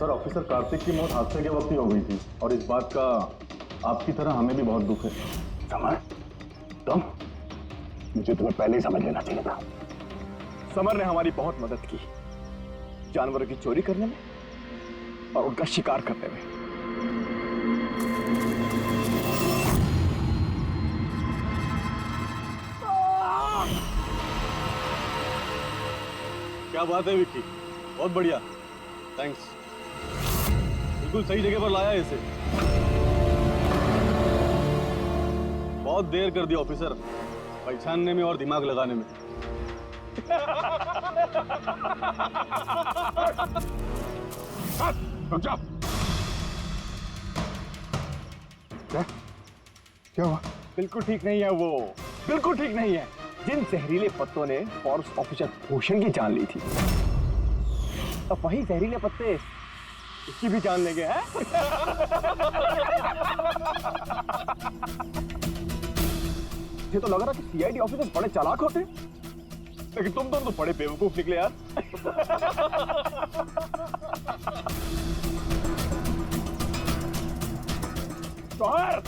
Sir, officer Kartik की मौत हादसे के वक्त ही हो गई थी और इस बात का आपकी तरह हमें भी बहुत दुख है। समर, तुम? मुझे तुम्हें पहले ही समझ लेना चाहिए था। समर ने हमारी बहुत मदद की, जानवरों की चोरी करने में और उनका शिकार करने में। क्या बात है विक्की, बहुत बढ़िया, थैंक्स। बिल्कुल सही जगह पर लाया इसे। बहुत देर कर दी ऑफिसर, पहचानने में और दिमाग लगाने में। रुक जाओ। क्या हुआ? बिल्कुल ठीक नहीं है वो, बिल्कुल ठीक नहीं है। जिन जहरीले पत्तों ने फॉरेस्ट ऑफिसर भूषण की जान ली थी, अब वही जहरीले पत्ते इसकी भी जान लेंगे हैं? ये तो लग रहा कि सीआईडी ऑफिसर बड़े चालाक होते, लेकिन तुम तो बड़े बेवकूफ निकले यार। शौहर!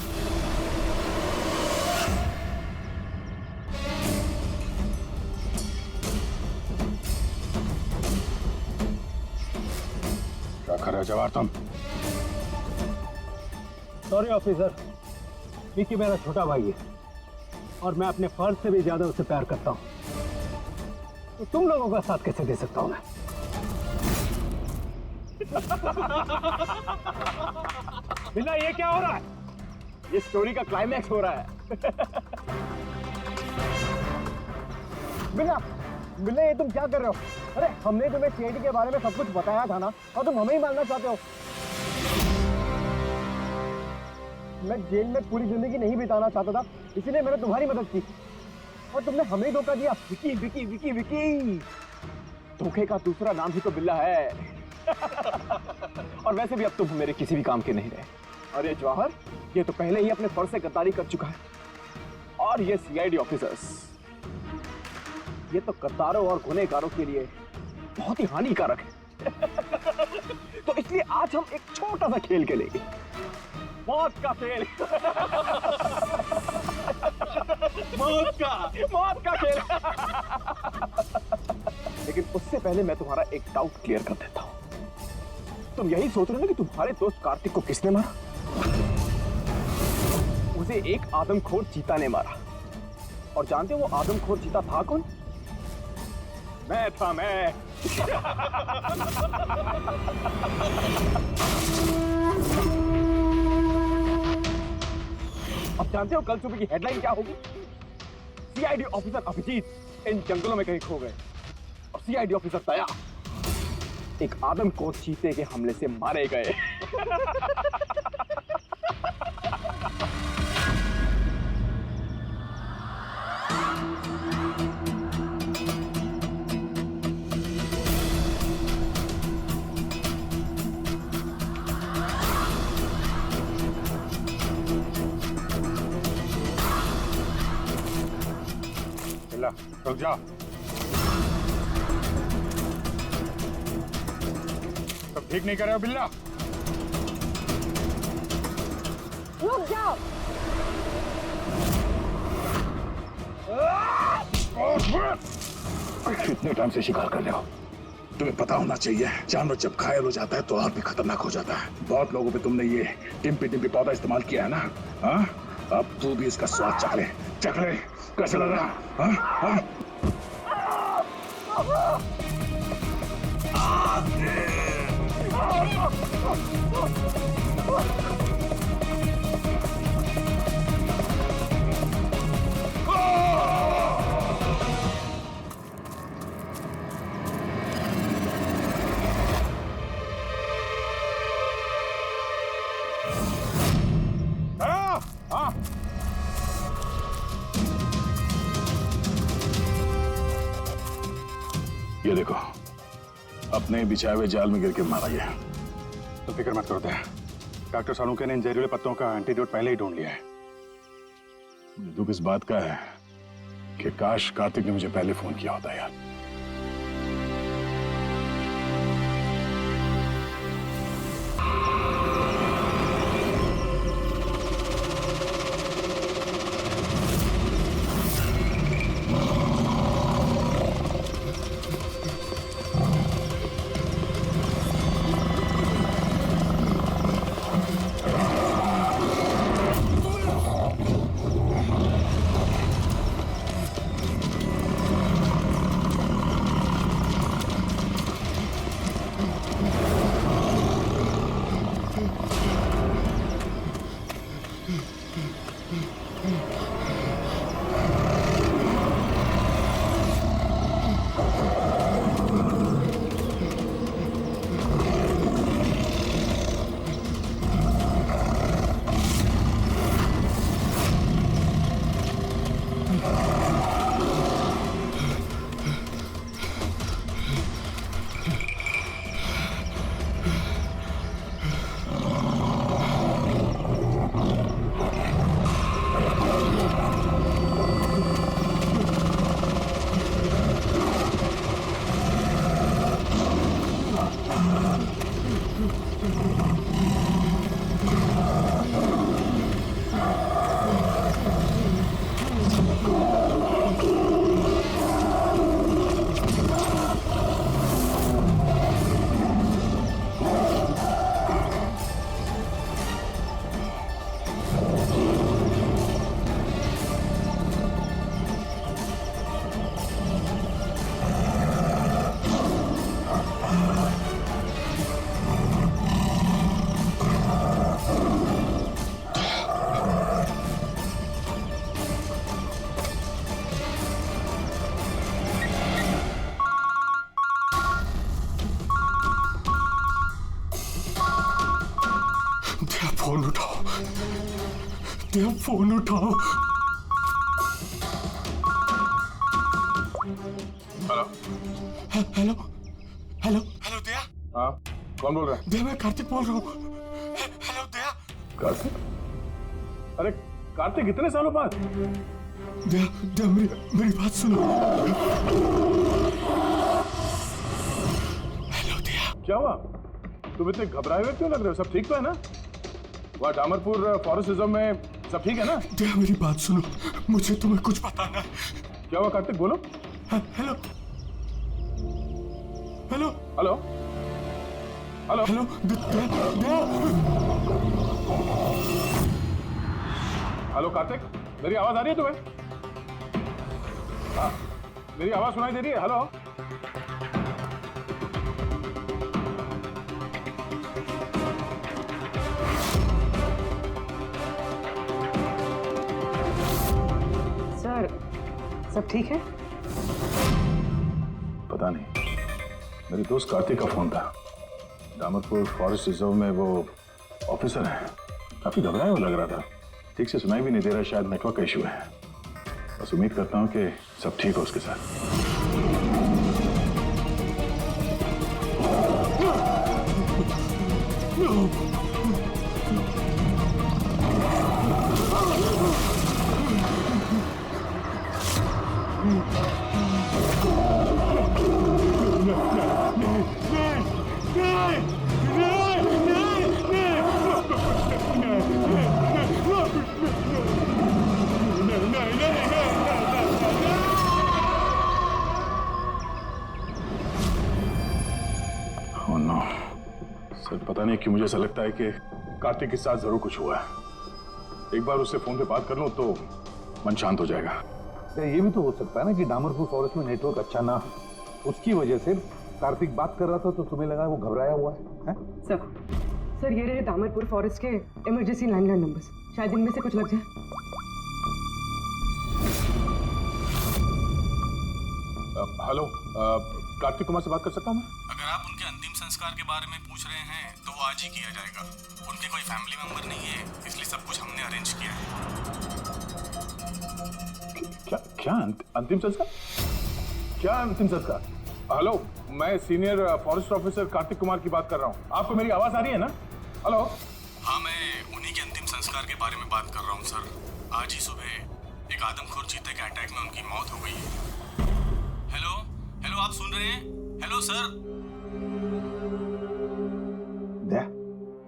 क्या कर रहे हो जवाहर तुम? सॉरी ऑफिसर, विक्की मेरा छोटा भाई है और मैं अपने फर्ज से भी ज्यादा उससे प्यार करता हूं, तो तुम लोगों का साथ कैसे दे सकता हूं मैं? बिना ये क्या हो रहा है? ये स्टोरी का क्लाइमैक्स हो रहा है। बिना बिना ये तुम क्या कर रहे हो? अरे हमने तुम्हें सीआईडी के बारे में सब कुछ बताया था ना, और तुम हमें ही मारना चाहते हो। मैं जेल में पूरी जिंदगी नहीं बिताना चाहता था, इसीलिए मैंने तुम्हारी मदद की और तुमने हमें ही धोखा दिया। विकी विकी विकी विकी, धोखे का दूसरा नाम ही तो बिल्ला है। और वैसे भी अब तुम मेरे किसी भी काम के नहीं रहे। अरे जवाहर, ये तो पहले ही अपने फर्ज से गद्दारी कर चुका है, और ये सीआईडी ऑफिसर्स, ये तो गद्दारों और गुनहगारों के लिए बहुत ही हानिकारक है। तो इसलिए आज हम एक छोटा सा खेल खेलेंगे, मौत का खेल। मौत का खेल। लेकिन उससे पहले मैं तुम्हारा एक डाउट क्लियर कर देता हूं। तुम यही सोच रहे हो ना कि तुम्हारे दोस्त कार्तिक को किसने मारा? उसे एक आदमखोर चीता ने मारा। और जानते हो वो आदमखोर चीता था कौन? मैं था, मैं। अब जानते हो कल सुबह की हेडलाइन क्या होगी? सीआईडी ऑफिसर अभिजीत इन जंगलों में कहीं खो गए और सीआईडी ऑफिसर दया एक आदमखोर चीते के हमले से मारे गए। रुक जाओ। तुम ठीक नहीं कर रहे हो बिल्ला? रुक जाओ। कितने टाइम से शिकार कर रहे हो? तुम्हें पता होना चाहिए, जानवर जब घायल हो जाता है तो और भी खतरनाक हो जाता है। बहुत लोगों पे तुमने ये टिम्पी टिम्पी पौधा इस्तेमाल किया है ना? हाँ, अब तू भी इसका स्वाद चख ले। चख ले, कैसा लग रहा? हाँ हाँ। हाँ ये देखो, अपने बिछाए हुए जाल में गिर के मारा गया। तो फिक्र मत करो दया, डॉक्टर सालुंके ने इन जहरीले पत्तों का एंटीडोट पहले ही ढूंढ लिया है। मुझे दुख इस बात का है कि काश कार्तिक ने मुझे पहले फोन किया होता यार। फोन उठाओ, दया फोन उठाओ। हेलो हेलो हेलो हेलो दया। हाँ कौन बोल रहा है? दया मैं कार्तिक बोल रहा हूँ। हेलो दया। कार्तिक? अरे कार्तिक इतने सालों बाद? दया दया मेरी बात सुनो। हेलो दया। क्या हुआ? तुम इतने घबराए हुए क्यों लग रहे हो? सब ठीक तो है ना? वहाँ डामरपुर फॉरेस्ट रिजर्व में सब ठीक है ना? दया मेरी बात सुनो, मुझे तुम्हें कुछ बताना है। क्या हुआ कार्तिक, बोलो। Hello hello hello hello hello Daya. Hello Kartik, मेरी आवाज आ रही है तुम्हें? हाँ मेरी आवाज सुनाई दे रही है? हेलो सर, सब ठीक है? पता नहीं, मेरे दोस्त कार्तिक का फोन था। डामरपुर फॉरेस्ट रिजर्व में वो ऑफिसर है, काफी घबराया हुआ लग रहा था। ठीक से सुनाई भी नहीं दे रहा, शायद नेटवर्क का इशू है। बस उम्मीद करता हूँ कि सब ठीक हो उसके साथ। Oh no. सर पता नहीं क्यों मुझे ऐसा लगता है कि कार्तिक के साथ जरूर कुछ हुआ है। एक बार उससे फोन पे बात कर लूं तो मन शांत हो जाएगा। ये भी तो हो सकता है ना कि डामरपुर फॉरेस्ट में नेटवर्क अच्छा ना हो, उसकी वजह से कार्तिक बात कर रहा था तो तुम्हें लगा वो घबराया हुआ है? सर ये रहे दामरपुर फॉरेस्ट के इमरजेंसी लैंडलाइन नंबर्स, शायद इनमें से कुछ लग जाए। हेलो, कार्तिक कुमार से बात कर सकता हूँ मैं? अगर आप उनके अंतिम संस्कार के बारे में पूछ रहे हैं तो वो आज ही किया जाएगा। उनके कोई फैमिली मेंबर नहीं है, इसलिए सब कुछ हमने अरेंज किया है। क्या अंतिम संस्कार? क्या अंतिम संस्कार? हेलो, मैं senior forest officer Kartik Kumar की बात कर रहा हूँ। आपको मेरी आवाज आ रही है ना? हेलो। हाँ, मैं उन्हीं के अंतिम संस्कार के बारे में बात कर रहा हूँ सर। आज ही सुबह एक आदमखोर चीते के अटैक में उनकी मौत हो गई है। हेलो हेलो, आप सुन रहे हैं? Hello sir. दया,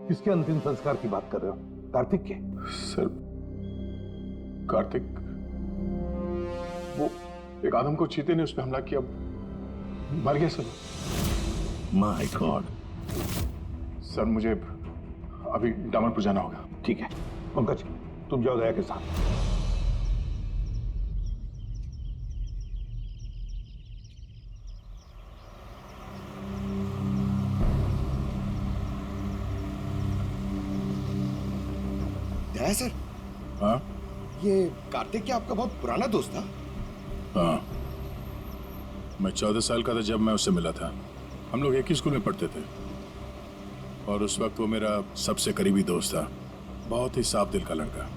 किसके अंतिम संस्कार की बात कर रहे हो? कार्तिक के? सर, कार्तिक, वो एक आदम को चीते ने उस पर हमला किया, मर गया सर। My God. सर, मुझे अभी डामरपुर जाना होगा। ठीक है पंकज, तुम जाओ दया के साथ। दया सर, हाँ ये कार्तिक क्या आपका बहुत पुराना दोस्त था? हाँ, मैं 14 साल का था जब मैं उससे मिला था। हम लोग एक ही स्कूल में पढ़ते थे और उस वक्त वो मेरा सबसे करीबी दोस्त था। बहुत ही साफ दिल का लड़का,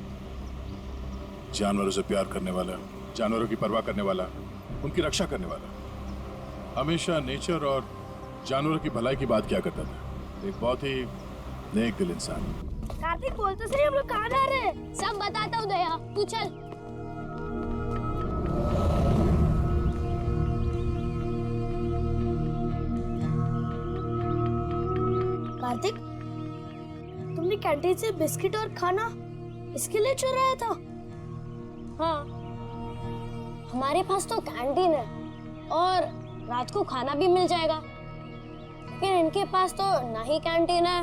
जानवरों से प्यार करने वाला, जानवरों की परवाह करने वाला, उनकी रक्षा करने वाला। हमेशा नेचर और जानवरों की भलाई की बात किया करता था। एक बहुत ही नेक दिल इंसान। कार्तिक, बोल तो सही, हम लोग कहाँ जा रहे हैं? सब बताता हूँ दया, तू चल। कार्तिक, तुमने कैंटीन से बिस्किट और खाना इसके लिए चुराया था? हाँ, हमारे पास तो कैंटीन है और रात को खाना भी मिल जाएगा, लेकिन इनके पास तो ना ही कैंटीन है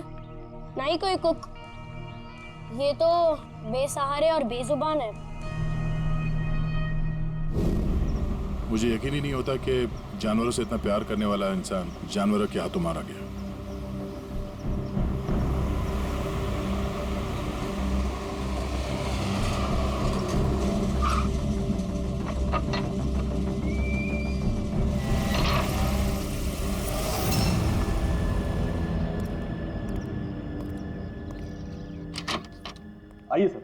ना ही कोई कुक। ये तो बेसहारे और बेजुबान है। मुझे यकीन ही नहीं होता कि जानवरों से इतना प्यार करने वाला इंसान जानवरों के हाथों मारा गया। आइए सर।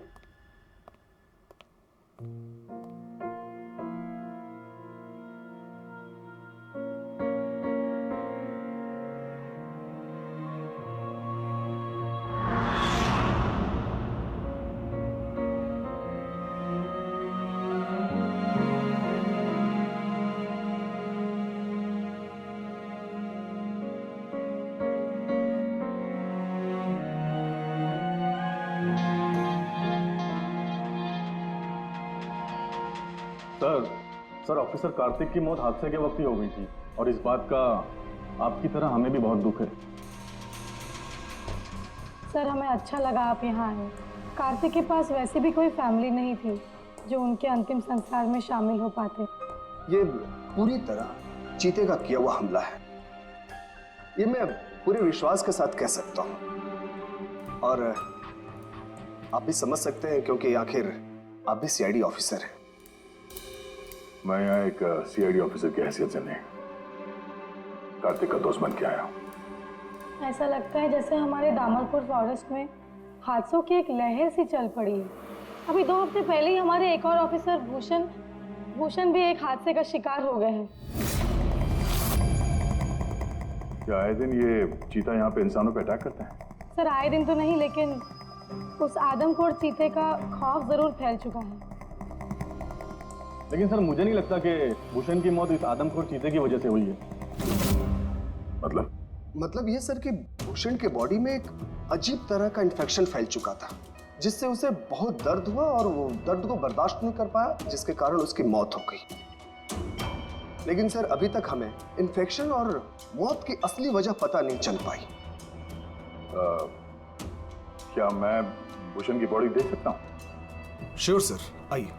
सर ऑफिसर कार्तिक की मौत हादसे के वक्त ही हो गई थी और इस बात का आपकी तरह हमें भी बहुत दुख है। सर, हमें अच्छा लगा आप यहाँ आए। कार्तिक के पास वैसे भी कोई फैमिली नहीं थी जो उनके अंतिम संस्कार में शामिल हो पाते। ये पूरी तरह चीते का किया हुआ हमला है, ये मैं पूरे विश्वास के साथ कह सकता हूँ। और आप भी समझ सकते हैं क्योंकि आखिर आप भी सीआईडी ऑफिसर हैं। मैं यहाँ एक सीआईडी ऑफिसर की हैसियत से नहीं, कार्तिक का दोस्त बन के आया हूँ। ऐसा लगता है जैसे हमारे दामरपुर फॉरेस्ट में हादसों की एक लहर सी चल पड़ी है। अभी 2 हफ्ते पहले ही हमारे एक और ऑफिसर भूषण भी एक हादसे का शिकार हो गए हैं। क्या आए दिन ये चीता यहाँ पे इंसानों पे अटैक करता है? सर, आए दिन तो नहीं, लेकिन उस आदमखोर चीते का खौफ जरूर फैल चुका है। लेकिन सर, मुझे नहीं लगता कि भूषण की मौत इस आदमखोर चीते की वजह से हुई है। मतलब ये सर कि भूषण के बॉडी में एक अजीब तरह का इन्फेक्शन फैल चुका था, जिससे उसे बहुत दर्द हुआ और वो दर्द को बर्दाश्त नहीं कर पाया, जिसके कारण उसकी मौत हो गई। लेकिन सर, अभी तक हमें इन्फेक्शन और मौत की असली वजह पता नहीं चल पाई। क्या मैं भूषण की बॉडी देख सकता हूँ? श्योर सर, आइए।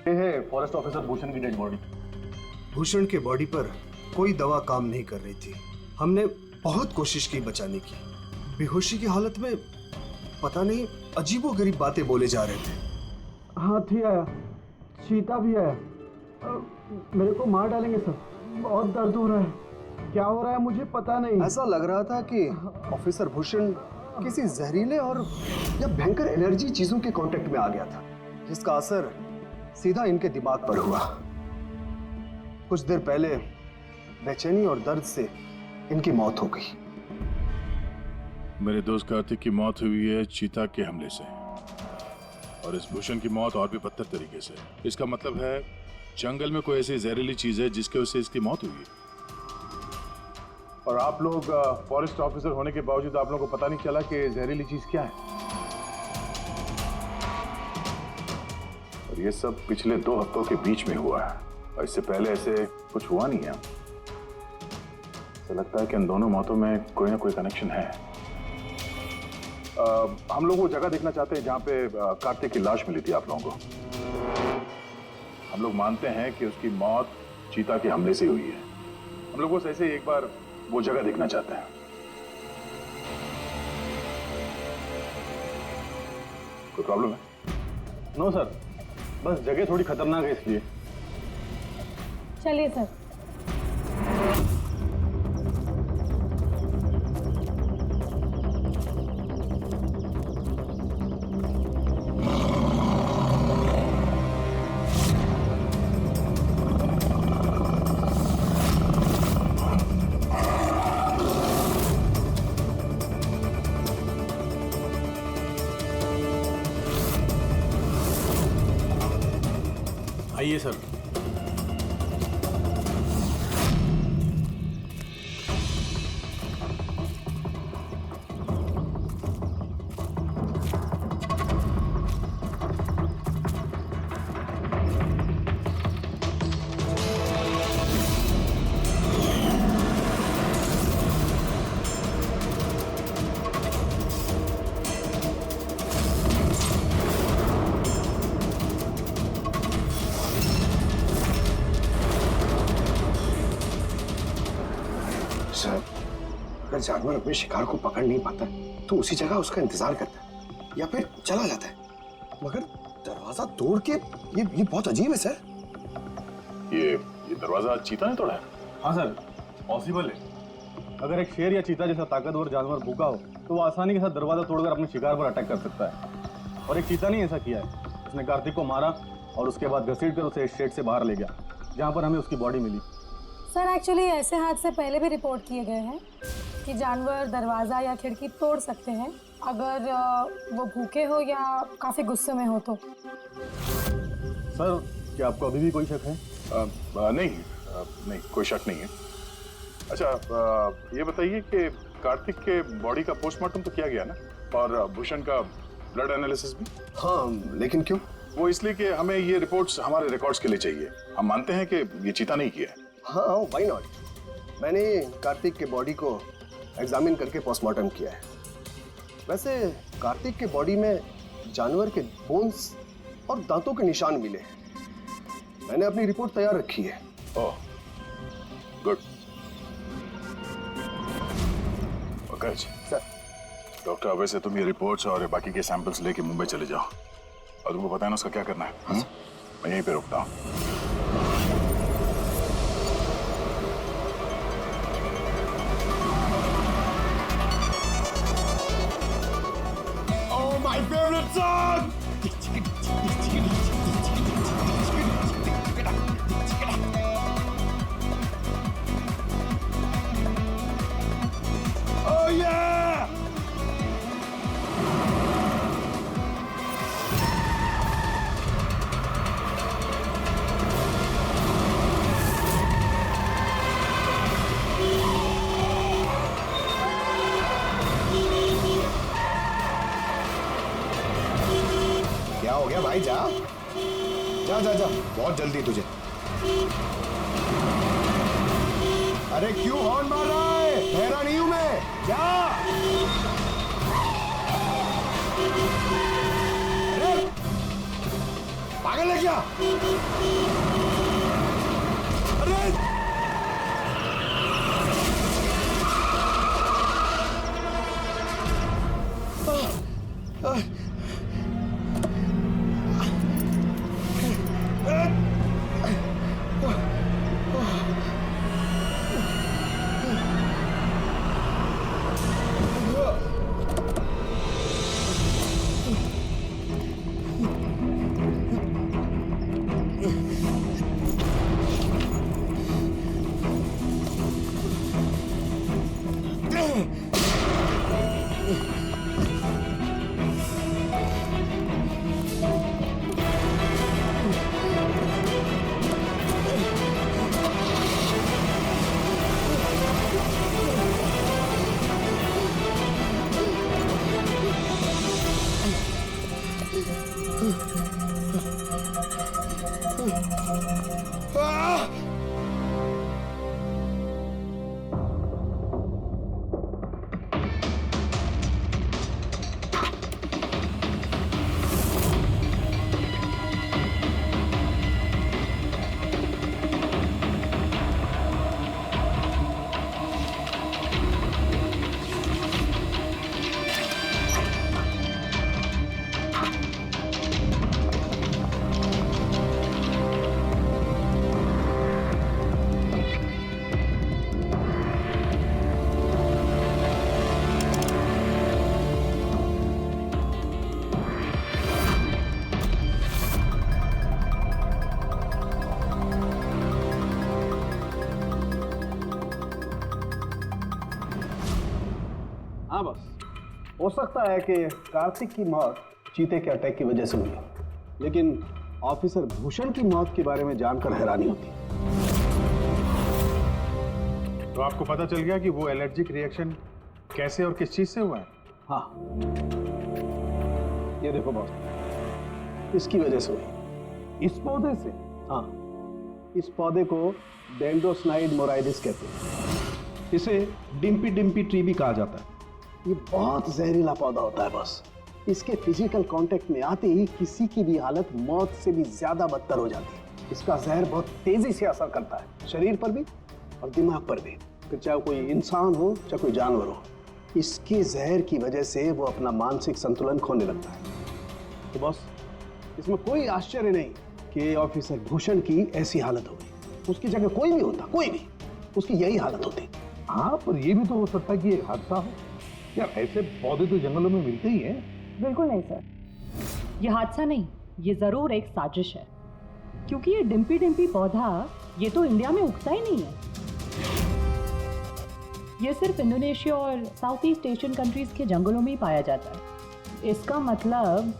ये है फॉरेस्ट ऑफिसर भूषण की डेड बॉडी। भूषण के बॉडी पर कोई दवा काम नहीं कर रही थी। हमने बहुत कोशिश की बचाने की। बेहोशी की हालत में पता नहीं अजीबोगरीब बातें बोले जा रहे थे। हाथी आया, चीता भी आया, मेरे को मार डालेंगे सर, बहुत दर्द हो रहा है, क्या हो रहा है मुझे पता नहीं। ऐसा लग रहा था कि ऑफिसर भूषण किसी जहरीले और या भयंकर एनर्जी चीजों के कांटेक्ट में आ गया था, जिसका असर सीधा इनके दिमाग पर हुआ। कुछ देर पहले बेचैनी और दर्द से इनकी मौत हो गई। मेरे दोस्त कार्तिक की मौत हुई है चीता के हमले से, और इस भूषण की मौत और भी बदतर तरीके से। इसका मतलब है जंगल में कोई ऐसी जहरीली चीज है जिसके वजह से इसकी मौत हुई है। और आप लोग फॉरेस्ट ऑफिसर होने के बावजूद आप लोगों को पता नहीं चला कि जहरीली चीज क्या है। और ये सब पिछले 2 हफ्तों के बीच में हुआ है, और इससे पहले ऐसे कुछ हुआ नहीं है। ऐसा लगता है कि इन दोनों मौतों में कोई ना कोई कनेक्शन है। हम लोग वो जगह देखना चाहते हैं जहां पे कार्तिक की लाश मिली थी आप लोगों को। हम लोग मानते हैं कि उसकी मौत चीता के हमले से हुई है। हम लोग बस ऐसे ही एक बार वो जगह देखना चाहते हैं। कोई प्रॉब्लम है? नो सर, बस जगह थोड़ी खतरनाक है इसलिए। चलिए सर। आइए सर। अगर जानवर अपने शिकार को पकड़ नहीं पाता तो उसी जगह उसका इंतजार करता है या फिर चला जाता है, मगर दरवाजा तोड़ के ये बहुत अजीब है सर। ये दरवाजा चीता ने तोड़ा है? हाँ सर, पॉसिबल है। अगर एक शेर या चीता जैसा ताकतवर जानवर भूखा हो तो वो आसानी के साथ दरवाजा तोड़कर अपने शिकार पर अटैक कर सकता है। और एक चीता ने ऐसा किया है, उसने कार्तिक को मारा और उसके बाद घसीटकर उसे शेड से बाहर ले गया, जहाँ पर हमें उसकी बॉडी मिली। सर एक्चुअली ऐसे हादसे पहले भी रिपोर्ट किए गए हैं कि जानवर दरवाज़ा या खिड़की तोड़ सकते हैं अगर वो भूखे हो या काफ़ी गुस्से में हो तो। सर, क्या आपको अभी भी कोई शक है? नहीं, कोई शक नहीं है। अच्छा, ये बताइए कि कार्तिक के बॉडी का पोस्टमार्टम तो किया गया ना, और भूषण का ब्लड एनालिसिस भी? हाँ, लेकिन क्यों? वो इसलिए कि हमें ये रिपोर्ट्स हमारे रिकॉर्ड्स के लिए चाहिए। हम मानते हैं कि ये चीता नहीं किया है। हाँ, व्हाई नॉट। मैंने कार्तिक के बॉडी को एग्जामिन करके पोस्टमार्टम किया है। वैसे कार्तिक के बॉडी में जानवर के बोन्स और दांतों के निशान मिले हैं। मैंने अपनी रिपोर्ट तैयार रखी है। ओह, गुड। Okay sir. डॉक्टर, अब वैसे तुम ये रिपोर्ट्स और बाकी के सैंपल्स लेके मुंबई चले जाओ, और तुमको पता है ना उसका क्या करना है। मैं यहीं पे रुकता हूँ। My favorite song! Oh yeah! क्या हो गया भाई? जा जा जा जा, बहुत जल्दी तुझे। अरे क्यों हॉर्न मार रहा है? ठहरा नहीं हूं मैं, जा। अरे पागल है क्या? अरे हाँ बस, हो सकता है कि कार्तिक की मौत चीते के अटैक की वजह से हुई, लेकिन ऑफिसर भूषण की मौत के बारे में जानकर हैरानी होती। तो आपको पता चल गया कि वो एलर्जिक रिएक्शन कैसे और किस चीज से हुआ है? हाँ, ये देखो बॉस, इसकी वजह से हुई। इस पौधे से? हाँ, इस पौधे को डेंड्रोस्नाइड मोराइडिस कहते हैं। इसे डिम्पी डिम्पी ट्री भी कहा जाता है। ये बहुत जहरीला पौधा होता है बॉस। इसके फिजिकल कांटेक्ट में आते ही किसी की भी हालत मौत से भी ज्यादा बदतर हो जाती है। इसका जहर बहुत तेजी से असर करता है, शरीर पर भी और दिमाग पर भी, फिर चाहे कोई इंसान हो चाहे कोई जानवर हो। इसके जहर की वजह से वो अपना मानसिक संतुलन खोने लगता है। तो बॉस, इसमें कोई आश्चर्य नहीं कि ऑफिसर भूषण की ऐसी हालत हो गई। उसकी जगह कोई भी होता, कोई भी, उसकी यही हालत होती। हाँ, पर ये भी तो हो सकता है कि एक हादसा हो। यार, ऐसे पौधे तो जंगलों में मिलते ही हैं। बिल्कुल नहीं सर, ये हादसा नहीं, ये जरूर एक साजिश है, क्योंकि ये डिम्पी डिम्पी पौधा ये तो इंडिया में उगता ही नहीं है। ये सिर्फ इंडोनेशिया और साउथ ईस्ट एशियन कंट्रीज के जंगलों में ही पाया जाता है। इसका मतलब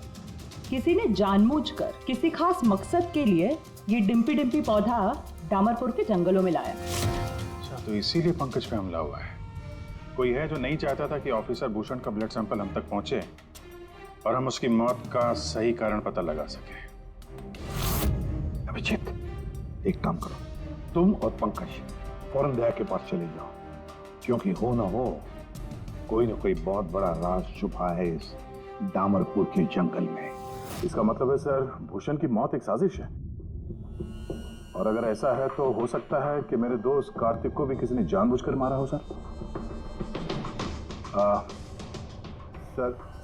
किसी ने जानबूझकर किसी खास मकसद के लिए ये डिम्पी डिम्पी पौधा डामरपुर के जंगलों में लाया। अच्छा, तो इसीलिए पंकज पे हमला हुआ है। कोई है जो नहीं चाहता था कि ऑफिसर भूषण का ब्लड सैंपल हम तक पहुंचे और हम उसकी मौत का सही कारण पता लगा सके। अभिजीत, एक काम करो, तुम और पंकज फौरन दया के पास चले जाओ, क्योंकि हो ना हो कोई ना कोई बहुत बड़ा राज छुपा है इस डामरपुर के जंगल में। इसका मतलब है सर, भूषण की मौत एक साजिश है, और अगर ऐसा है तो हो सकता है कि मेरे दोस्त कार्तिक को भी किसी ने जानबूझकर मारा हो।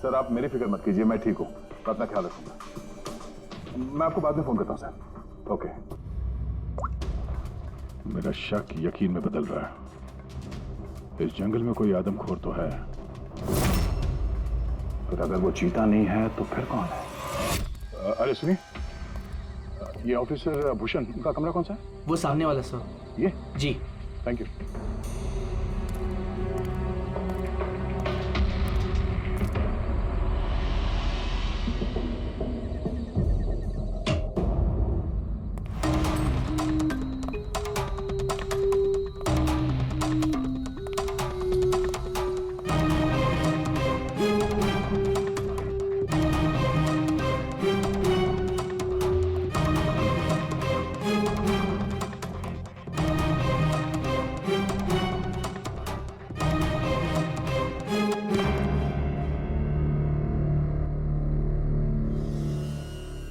सर आप मेरी फिक्र मत कीजिए, मैं ठीक हूँ, मैं अपना ख्याल रखूंगा। मैं आपको बाद में फोन करता हूँ सर। ओके। मेरा शक यकीन में बदल रहा है। इस जंगल में कोई आदमखोर तो है, फिर अगर वो चीता नहीं है तो फिर कौन है? अरे सुनिए, ये ऑफिसर भूषण का कमरा कौन सा है? वो सामने वाला सर। ये? जी, थैंक यू।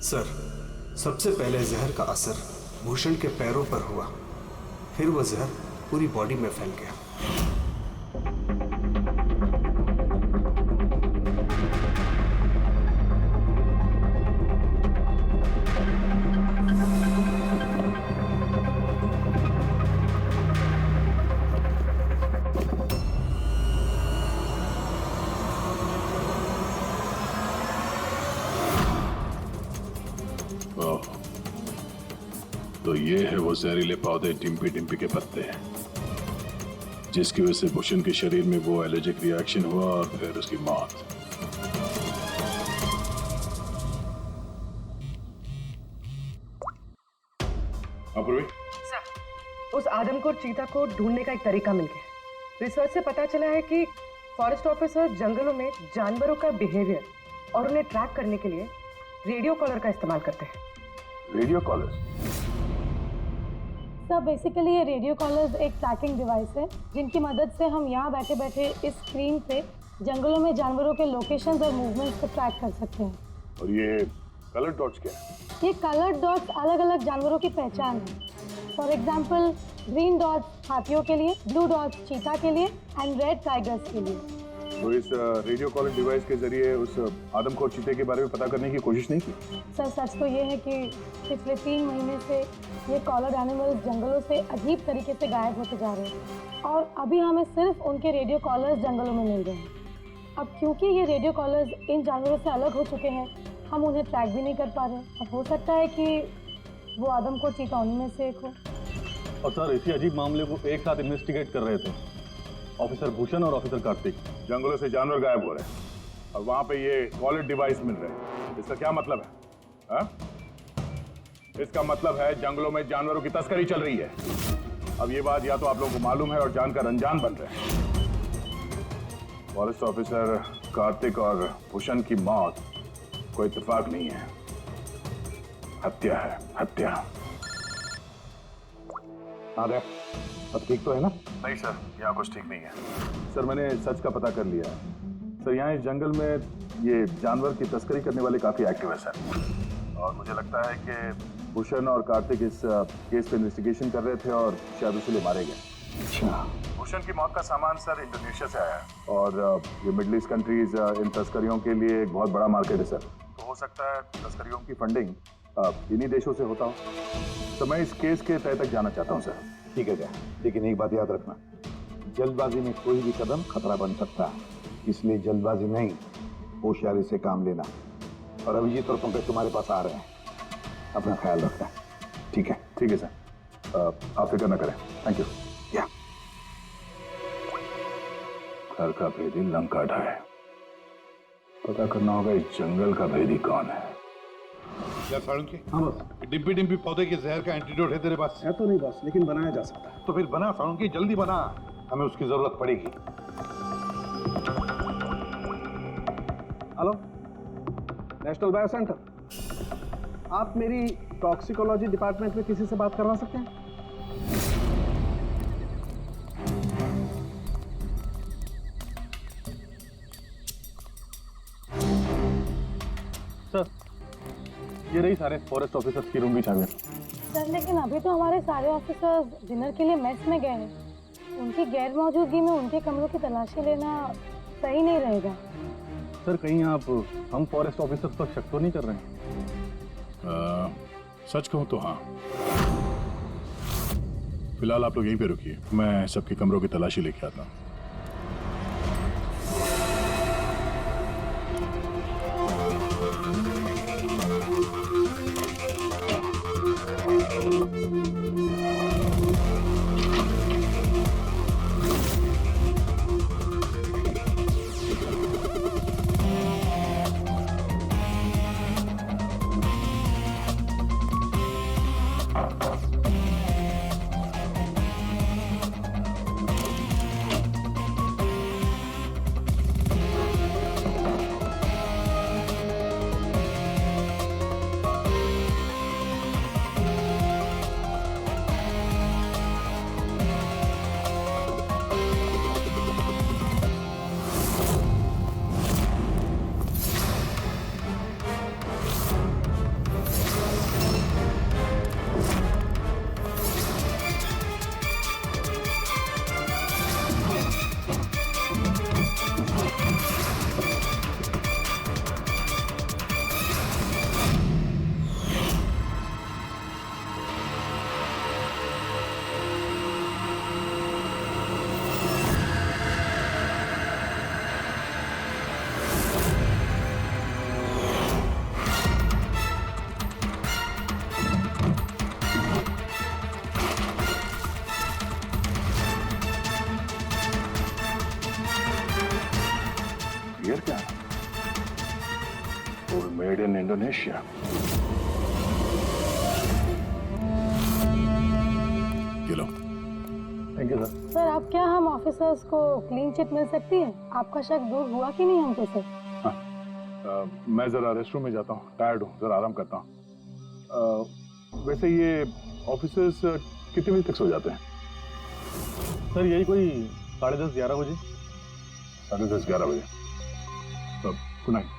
सर, सबसे पहले जहर का असर भूषण के पैरों पर हुआ, फिर वह जहर पूरी बॉडी में फैल गया। तो ये है वो जहरीले पौधे डिम्पी डिम्पी के पत्ते, जिसकी वजह से भूषण के शरीर में वो एलर्जिक रिएक्शन हुआ और फिर उसकी मौत। सर, उस आदमखोर चीता को ढूंढने का एक तरीका मिल गया। रिसर्च से पता चला है कि फॉरेस्ट ऑफिसर जंगलों में जानवरों का बिहेवियर और उन्हें ट्रैक करने के लिए रेडियो कॉलर का इस्तेमाल करते हैं। Radio collars? सर बेसिकली ये रेडियो कॉलर्स एक ट्रैकिंग डिवाइस है जिनकी मदद से हम यहाँ बैठे बैठे इस स्क्रीन पे जंगलों में जानवरों के लोकेशंस और मूवमेंट्स को ट्रैक कर सकते हैं। और ये कलर डॉट्स क्या है? ये कलर्ड डॉट्स अलग अलग जानवरों की पहचान है। फॉर एग्जाम्पल ग्रीन डॉट्स हाथियों के लिए, ब्लू डॉट्स चीता के लिए एंड रेड टाइगर्स के लिए। तो इस रेडियो कॉलर डिवाइस के जरिए उस आदमखोर चीते के बारे में पता करने की कोशिश नहीं की? सर सच तो ये है कि पिछले 3 महीने से ये कॉलर्ड एनिमल्स जंगलों से अजीब तरीके से गायब होते जा रहे हैं और अभी हमें सिर्फ उनके रेडियो कॉलर्स जंगलों में मिल रहे हैं। अब क्योंकि ये रेडियो कॉलर्स इन जानवरों से अलग हो चुके हैं, हम उन्हें ट्रैक भी नहीं कर पा रहे। अब हो सकता है कि वो आदमखोर चीता उन्हीं में से एक हो। और सर इसी अजीब मामले को एक साथ इन्वेस्टिगेट कर रहे थे ऑफिसर भूषण और ऑफिसर कार्तिक। जंगलों से जानवर गायब हो रहे हैं और वहां पे ये कॉलर डिवाइस मिल रहे हैं। इसका क्या मतलब है? हा? इसका मतलब है जंगलों में जानवरों की तस्करी चल रही है। अब ये बात या तो आप लोगों को मालूम है और जानकर अनजान बन रहे हैं। फॉरेस्ट ऑफिसर कार्तिक और भूषण की मौत कोई इत्तेफाक नहीं है, हत्या है, हत्या। अरे अब ठीक तो है ना? नहीं सर, यहाँ कुछ ठीक नहीं है। सर मैंने सच का पता कर लिया है। सर यहाँ इस जंगल में ये जानवर की तस्करी करने वाले काफी एक्टिव है सर। और मुझे लगता है कि भूषण और कार्तिक इस केस पे इन्वेस्टिगेशन कर रहे थे और शायद इसलिए मारे गए। अच्छा। भूषण की मौत का सामान सर इंडोनेशिया से आया है और ये मिडिल ईस्ट कंट्रीज इन तस्करियों के लिए एक बहुत बड़ा मार्केट है सर। तो हो सकता है तस्करियों की फंडिंग इन्हीं देशों से होता हो। तो मैं इस केस के तह तक जाना चाहता हूँ सर। ठीक है क्या? लेकिन एक बात याद रखना, जल्दबाजी में कोई भी कदम खतरा बन सकता है, इसलिए जल्दबाजी नहीं, होशियारी से काम लेना। और अभिजीत और पंकज तुम्हारे पास आ रहे हैं, अपना ख्याल रखना। ठीक है? ठीक है सर, आप फिक्र न करें। Thank you. या घर का भेदी लंका ढाए, पता करना होगा इस जंगल का भेदी कौन है। क्या साळुंके? हाँ बस। डिम्पी डिम्पी पौधे के जहर का एंटीडोट है तेरे पास? है तो नहीं बस, लेकिन बनाया जा सकता है। तो फिर बना साळुंके, जल्दी बना, हमें उसकी जरूरत पड़ेगी। हेलो, नेशनल बायो सेंटर, आप मेरी टॉक्सिकोलॉजी डिपार्टमेंट में किसी से बात करवा सकते हैं? सर ये रही सारे फॉरेस्ट ऑफिसर्स की रूम की चाबियां। सर लेकिन अभी तो हमारे सारे ऑफिसर्स डिनर के लिए मेस में गए हैं। उनकी गैर मौजूदगी में उनके कमरों की तलाशी लेना सही नहीं रहेगा। सर कहीं आप हम फॉरेस्ट ऑफिसर्स पर शक तो नहीं कर रहे हैं? सच कहूं तो हाँ। फिलहाल आप लोग यहीं पे रुकिए, मैं सबके कमरों की तलाशी लेके आता हूँ। ये क्या? और मेड इन इंडोनेशिया। ये लो। Thank you sir. सर अब क्या हम ऑफिसर्स को क्लीन चिट मिल सकती है? आपका शक दूर हुआ कि नहीं हमको सर? मैं जरा रेस्टरूम में जाता हूँ, टायर्ड हूँ, जरा आराम करता हूँ। वैसे ये ऑफिसर्स कितने बजे तक सो जाते हैं? सर यही कोई 10:30-11 बजे। 10:30-11 बजे। Good night.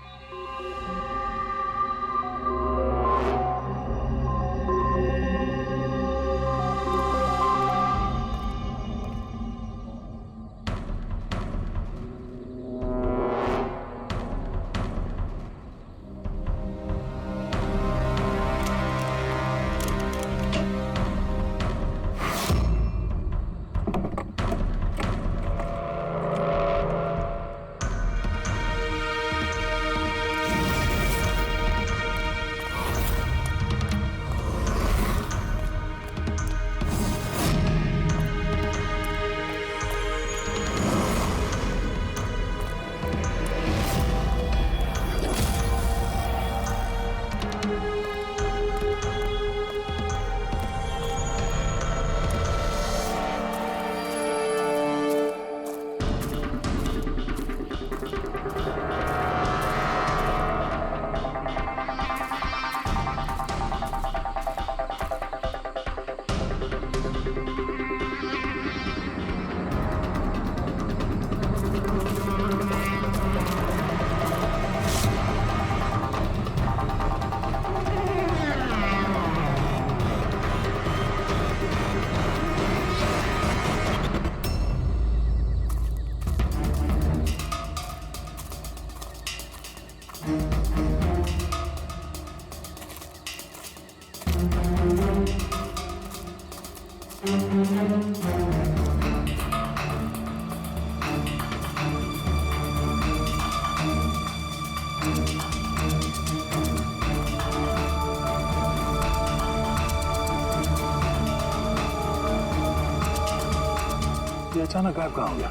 ये अचानक गायब कहाँ हो गया?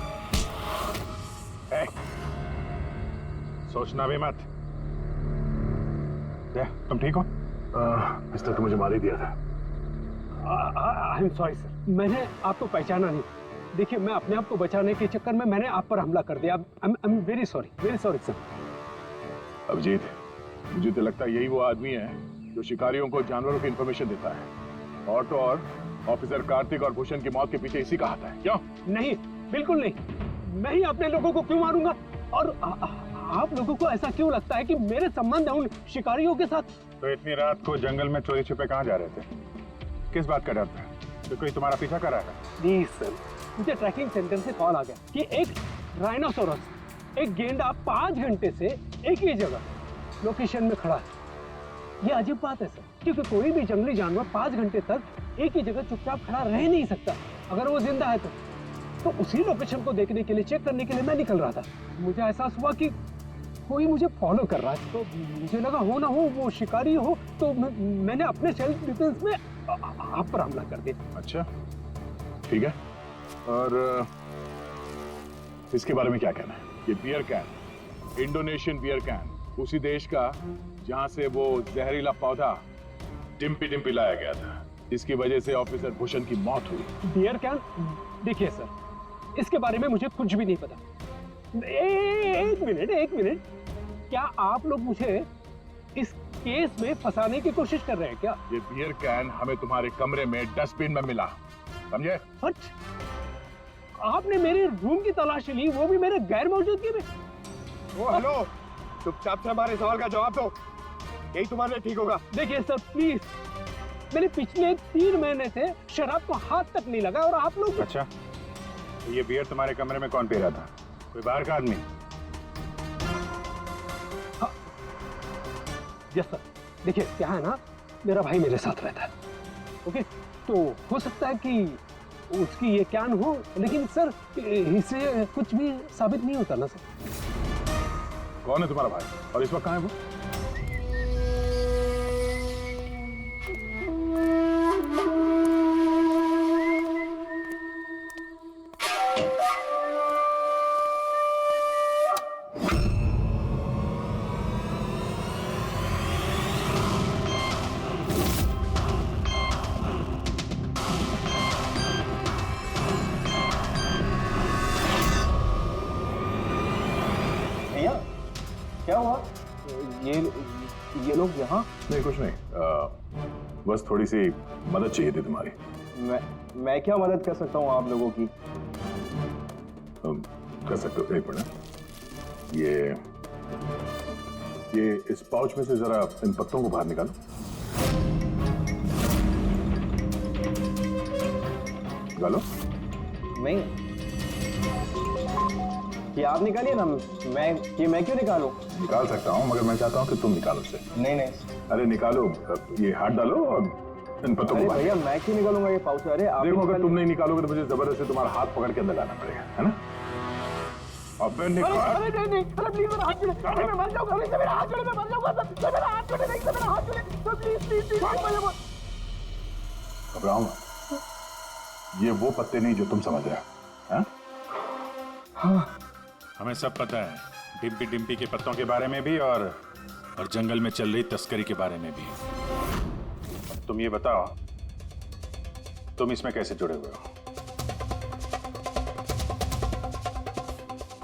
सोचना भी मत। तुम ठीक हो? पिस्टल तो मुझे मार ही दिया था। आई एम सॉरी सर, मैंने आपको पहचाना नहीं। देखिए, मैं अपने आप को बचाने के चक्कर में मैंने आप पर हमला कर दिया। I am very sorry sir. Abhijeet, मुझे तो लगता है यही वो आदमी है जो शिकारियों को जानवरों की इंफॉर्मेशन देता है। और तो और ऑफिसर कार्तिक और भूषण की मौत के पीछे इसी का हाथ है। क्यों? नहीं, बिल्कुल नहीं। मैं ही अपने लोगों को क्यों मारूंगा? और आप लोगों को ऐसा क्यों लगता है कि मेरे संबंध है उन शिकारियों के साथ? तो इतनी रात को जंगल में चोरी छिपे कहाँ जा रहे थे? किस बात का डर था? तो कोई तुम्हारा पीछा कर रहा है? प्लीज सर, मुझे ट्रैकिंग सेंटर से कॉल आ गया कि एक राइनोसोरस, एक गेंडा 5 घंटे से एक ही जगह लोकेशन में खड़ा है। ये अजीब बात है सर, क्योंकि कोई भी जंगली जानवर 5 घंटे तक एक ही जगह चुपचाप खड़ा रह नहीं सकता। अगर वो जिंदा है तो उसी लोकेशन को देखने के लिए, चेक करने के लिए मैं निकल रहा था। मुझे एहसास हुआ कि कोई मुझे फॉलो कर रहा है, तो मुझे लगा हो ना हो वो शिकारी हो, तो मैंने अपने सेल्फ डिफेंस में आप पर हमला कर दिया। अच्छा, ठीक है। और इसके बारे में क्या कहना है? ये beer can, Indonesian beer can, उसी देश का जहां से वो जहरीला पौधा टिम्पी टिम्पी लाया गया था, जिसकी वजह से ऑफिसर भूषण की मौत हुई। Beer can? देखिए सर, इसके बारे में मुझे कुछ भी नहीं पता। एक मिनट, क्या आप लोग मुझे इस केस में फंसाने की कोशिश कर रहे हैं क्या? ये बियर कैन हमें तुम्हारे कमरे में डस्टबिन में मिला, समझे? आपने मेरे रूम की तलाशी ली, वो भी मेरे गैर मौजूदगी में। ओ हेलो, चुपचाप से हमारे सवाल का जवाब दो, यही तुम्हारे लिए ठीक होगा। देखिए सर प्लीज, मैंने पिछले 3 महीने से शराब को हाथ तक नहीं लगा और आप लोग। अच्छा, ये बियर तुम्हारे कमरे में कौन पी रहा था? कोई बाहर का आदमी? Yes sir. देखिए क्या है ना, मेरा भाई मेरे साथ रहता है, ओके? तो हो सकता है कि उसकी ये कैन हो, लेकिन सर इससे कुछ भी साबित नहीं होता ना सर। कौन है तुम्हारा भाई और इस वक्त कहाँ है वो? क्या हुआ? लोग यहाँ? नहीं कुछ नहीं, बस थोड़ी सी मदद चाहिए थी तुम्हारी। मैं क्या मदद कर सकता हूँ आप लोगों की? कर सकते हो, एक मिनट। ये इस पाउच में से जरा इन पत्तों को बाहर निकालो। निकालो। नहीं, ये आप निकालिए ना, मैं क्यों निकालूं? निकाल सकता हूँ, मगर मैं चाहता हूँ कि तुम निकालो इसे। नहीं। अरे निकालो, ये हाथ डालो और इन पत्तों को बाहर। भैया मैं क्यों निकालूंगा ये पाउच? अरे आप देखो, अगर तुम नहीं निकालोगे तो मुझे जबरदस्ती तुम्हारा हाथ पकड़ के अंदर लाना पड़ेगा, है ना? अबे निकाल। अरे नहीं, अरे प्लीज मेरा हाथ छोड़े, अरे मैं मर जाऊंगा, अरे मेरा हाथ छोड़े, मैं मर जाऊंगा सर, मेरा हाथ छोड़े, नहीं सर, मेरा हाथ छोड़े, प्लीज घबराओ मत। ये वो पत्ते नहीं जो तुम समझ रहे हो, हाँ? हमें सब पता है, डिम्पी डिम्पी के पत्तों के बारे में भी और जंगल में चल रही तस्करी के बारे में भी। तुम ये बताओ, तुम इसमें कैसे जुड़े हुए हो?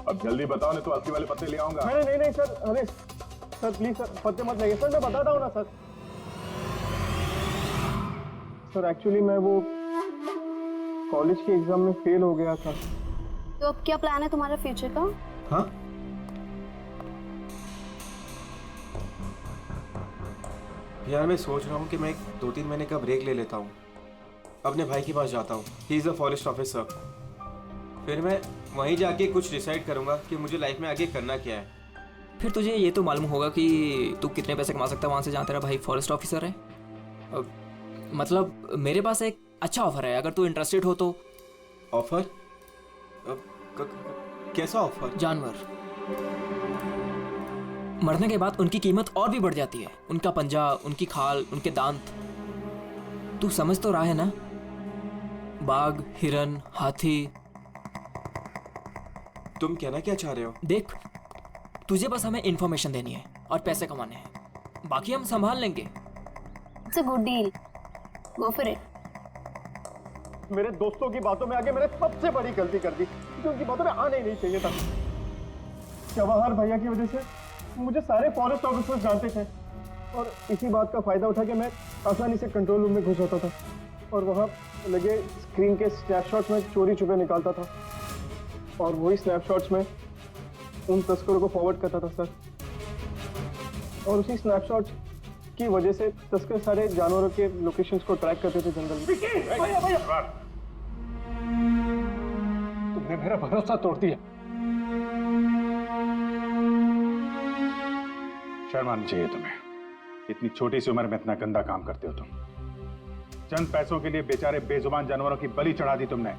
अब जल्दी बताओ, नहीं तो असली वाले पत्ते ले आऊंगा। नहीं सर, अरे सर प्लीज सर, पत्ते मत लगे सर, मैं बताता हूँ ना सर। सर एक्चुअली मैं वो कॉलेज के एग्जाम में फेल हो गया था। तो अब क्या प्लान है तुम्हारा फ्यूचर का? हाँ? यार मैं सोच रहा हूँ कि मैं 2-3 महीने का ब्रेक ले लेता हूँ, अपने भाई के पास जाता हूँ, he is a forest officer. फिर मैं वहीं जाके कुछ डिसाइड करूँगा कि मुझे लाइफ में आगे करना क्या है। फिर तुझे ये तो मालूम होगा कि तू कितने पैसे कमा सकता है वहाँ से जहाँ तेरा भाई फॉरेस्ट ऑफिसर है। मतलब मेरे पास एक अच्छा ऑफर है, अगर तू इंटरेस्टेड हो तो। ऑफर? कैसा ऑफर? जानवर। मरने के बाद उनकी कीमत और भी बढ़ जाती है, उनका पंजा, उनकी खाल, उनके दांत। तू समझ तो रहा है ना? बाघ, हिरन, हाथी। तुम कहना क्या चाह रहे हो? देख, तुझे बस हमें इंफॉर्मेशन देनी है और पैसे कमाने हैं, बाकी हम संभाल लेंगे। It's a good deal, go for it. मेरे दोस्तों की बातों में आगे मैंने सबसे बड़ी गलती कर दी, क्योंकि उनकी बातों में आना ही नहीं चाहिए था। जवाहर भैया की वजह से मुझे सारे फॉरेस्ट ऑफिसर्स जानते थे और इसी बात का फायदा उठा के मैं आसानी से कंट्रोल रूम में घुस जाता था और वहाँ लगे स्क्रीन के स्नैपशॉट्स में चोरी छुपे निकालता था और वही स्नैपशॉट्स में उन तस्करों को फॉरवर्ड करता था सर। और उसी स्नैपशॉट्स की वजह से तस्कर सारे जानवरों के लोकेशंस को ट्रैक करते थे जंगल में। तुमने मेरा भरोसा तोड़ दिया। शर्म आनी चाहिए तुम्हें, इतनी छोटी सी उम्र में इतना गंदा काम करते हो तुम। चंद पैसों के लिए बेचारे बेजुबान जानवरों की बलि चढ़ा दी तुमने।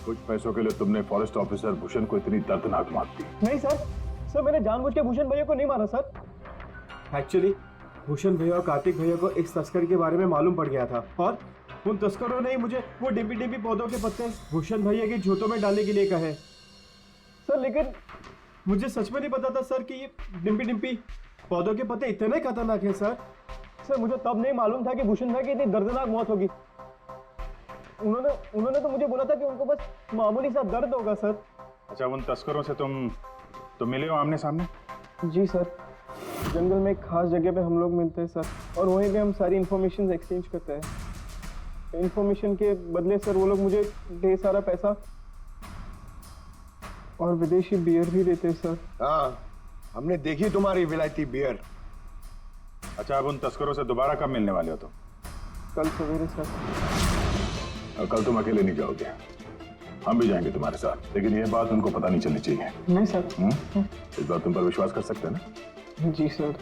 कुछ पैसों के लिए तुमने फॉरेस्ट ऑफिसर भूषण को इतनी दर्दनाक मौत दी। नहीं सर मैंने जानबूझ के भूषण भैया को नहीं मारा सर। एक्चुअली भूषण भैया और कार्तिक भैया को एक तस्कर के बारे में मालूम पड़ गया था और उन तस्करों ने मुझे वो डिम्पी डिम्पी पौधों के पत्ते भूषण भैया के जूतों में डालने के लिए कहे सर। लेकिन मुझे सच में नहीं पता था सर कि ये डिम्पी डिम्पी पौधों के पत्ते इतने खतरनाक हैं सर। मुझे तब नहीं मालूम था कि भूषण भाई की इतनी दर्दनाक मौत होगी। उन्होंने तो मुझे बोला था कि उनको बस मामूली सा दर्द होगा सर। अच्छा, उन तस्करों से तुम मिले हो आमने सामने? जी सर, जंगल में एक खास जगह पे हम लोग मिलते हैं सर और वहीं पे हम सारी इन्फॉर्मेशन एक्सचेंज करते हैं। इन्फॉर्मेशन के बदले सर वो लोग मुझे ढेर सारा पैसा और विदेशी बियर भी देते हैं सर। हाँ, हमने देखी तुम्हारी विलायती बियर। अच्छा, अब उन तस्करों से दोबारा कब मिलने वाले हो तुम? कल सवेरे सर। और कल तुम अकेले नहीं जाओगे, हम भी जाएंगे तुम्हारे साथ, लेकिन ये बात उनको पता नहीं चलनी चाहिए। नहीं सर। इस बात तुम पर विश्वास कर सकते हैं ना? जी सर।